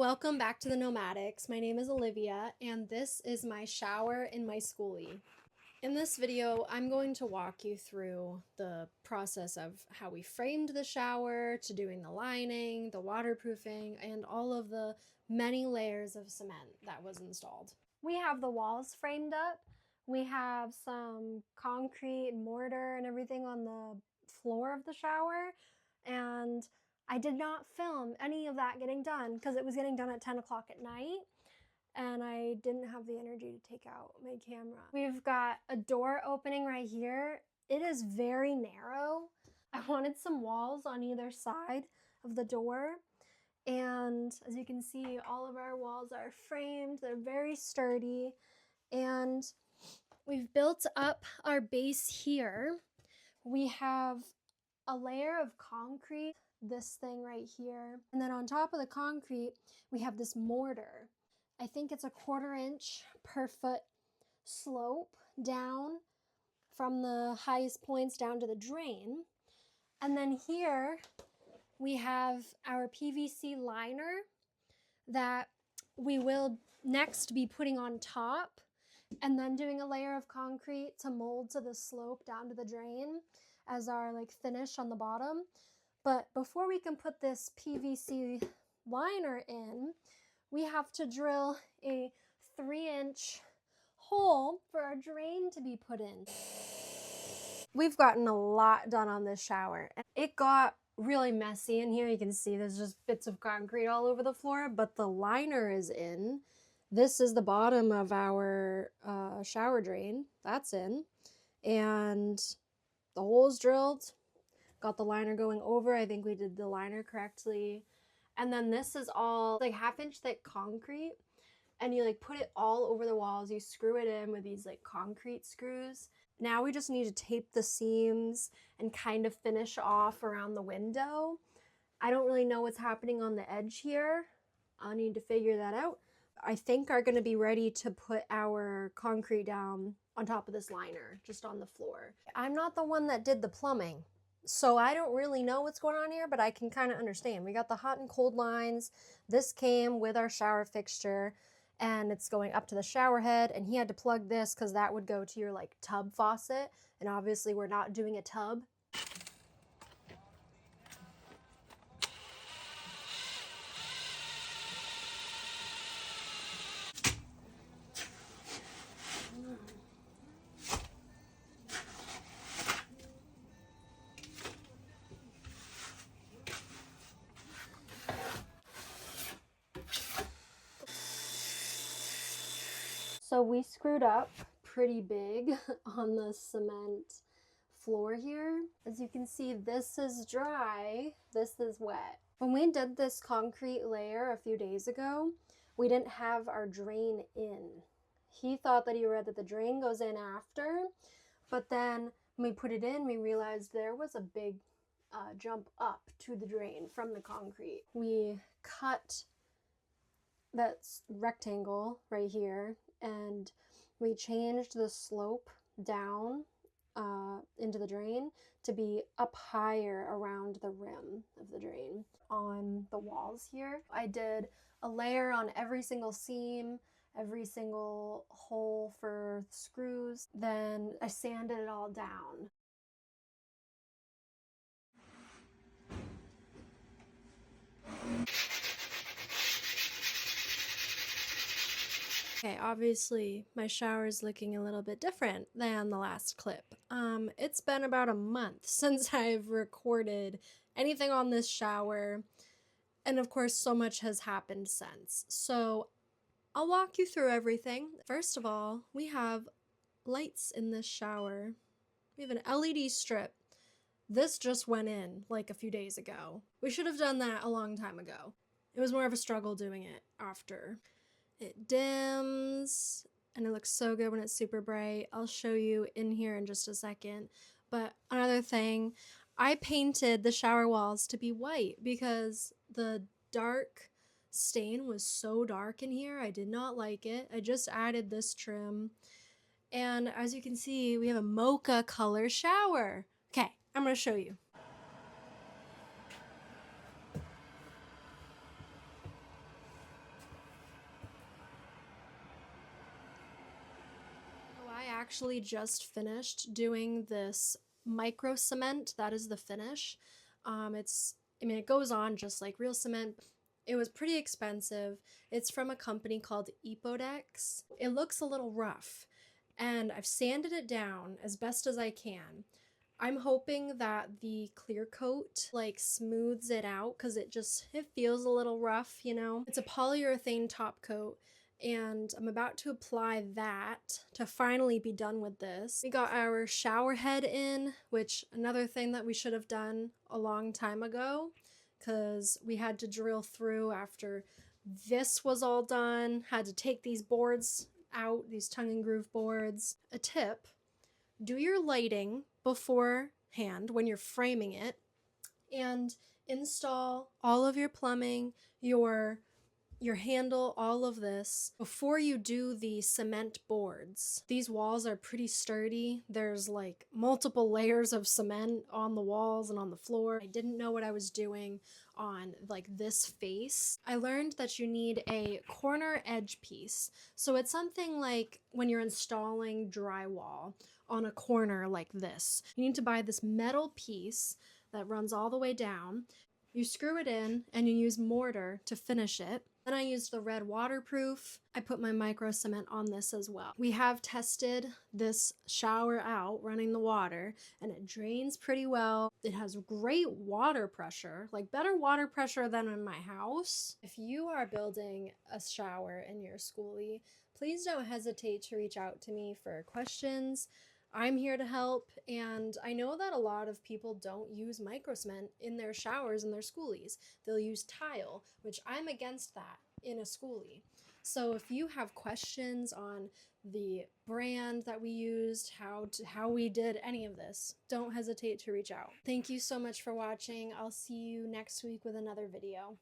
Welcome back to the Nomadics. My name is Olivia, and this is my shower in my schoolie. In this video, I'm going to walk you through the process of how we framed the shower, to doing the lining, the waterproofing, and all of the many layers of cement that was installed. We have the walls framed up. We have some concrete mortar and everything on the floor of the shower, and I did not film any of that getting done because it was getting done at 10 o'clock at night and I didn't have the energy to take out my camera. We've got a door opening right here. It is very narrow. I wanted some walls on either side of the door. And as you can see, all of our walls are framed. They're very sturdy. And we've built up our base here. We have a layer of concrete, this thing right here. And then on top of the concrete, we have this mortar. I think it's a 1/4 inch per foot slope down from the highest points down to the drain. And then here we have our PVC liner that we will next be putting on top and then doing a layer of concrete to mold to the slope down to the drain as our finish on the bottom. But before we can put this PVC liner in, we have to drill a 3-inch hole for our drain to be put in. We've gotten a lot done on this shower. It got really messy in here. You can see there's just bits of concrete all over the floor, but the liner is in. This is the bottom of our shower drain. That's in. And the hole's drilled. Got the liner going over. I think we did the liner correctly. And then this is all 1/2 inch thick concrete. And you put it all over the walls. You screw it in with these concrete screws. Now we just need to tape the seams and kind of finish off around the window. I don't really know what's happening on the edge here. I'll need to figure that out. I think are going to be ready to put our concrete down on top of this liner, just on the floor. I'm not the one that did the plumbing, so I don't really know what's going on here, but I can kind of understand. We got the hot and cold lines. This came with our shower fixture, and it's going up to the shower head, and he had to plug this because that would go to your tub faucet, and obviously we're not doing a tub. So we screwed up pretty big on the cement floor here. As you can see, this is dry, this is wet. When we did this concrete layer a few days ago, we didn't have our drain in. He thought that he read that the drain goes in after, but then when we put it in, we realized there was a big jump up to the drain from the concrete. We cut that rectangle right here, and we changed the slope down into the drain to be up higher around the rim of the drain. On the walls here, I did a layer on every single seam, every single hole for screws, then I sanded it all down. Okay, obviously my shower is looking a little bit different than the last clip. It's been about a month since I've recorded anything on this shower, and of course so much has happened since. So I'll walk you through everything. First of all, we have lights in this shower. We have an LED strip. This just went in a few days ago. We should have done that a long time ago. It was more of a struggle doing it after. It dims, and it looks so good when it's super bright. I'll show you in here in just a second. But another thing, I painted the shower walls to be white because the dark stain was so dark in here. I did not like it. I just added this trim. And as you can see, we have a mocha color shower. Okay, I'm going to show you. actually just finished doing this micro cement. That is the finish. It goes on just like real cement. It was pretty expensive. It's from a company called Epodex. It looks a little rough, and I've sanded it down as best as I can. I'm hoping that the clear coat like smooths it out because it feels a little rough, you know? It's a polyurethane top coat, and I'm about to apply that to finally be done with this. We got our shower head in, which another thing that we should have done a long time ago, because we had to drill through after this was all done, had to take these boards out, these tongue and groove boards. A tip: do your lighting beforehand when you're framing it, and install all of your plumbing, your handle, all of this before you do the cement boards. These walls are pretty sturdy. There's like multiple layers of cement on the walls and on the floor. I didn't know what I was doing on like this face. I learned that you need a corner edge piece. So it's something like when you're installing drywall on a corner like this. You need to buy this metal piece that runs all the way down. You screw it in and you use mortar to finish it. Then I used the red waterproof. I put my micro cement on this as well. We have tested this shower out running the water, and it drains pretty well. It has great water pressure, like better water pressure than in my house. If you are building a shower in your schoolie, please don't hesitate to reach out to me for questions. I'm here to help, and I know that a lot of people don't use micro cement in their showers in their schoolies. They'll use tile, which I'm against that in a schoolie. So if you have questions on the brand that we used, how we did any of this, don't hesitate to reach out. Thank you so much for watching. I'll see you next week with another video.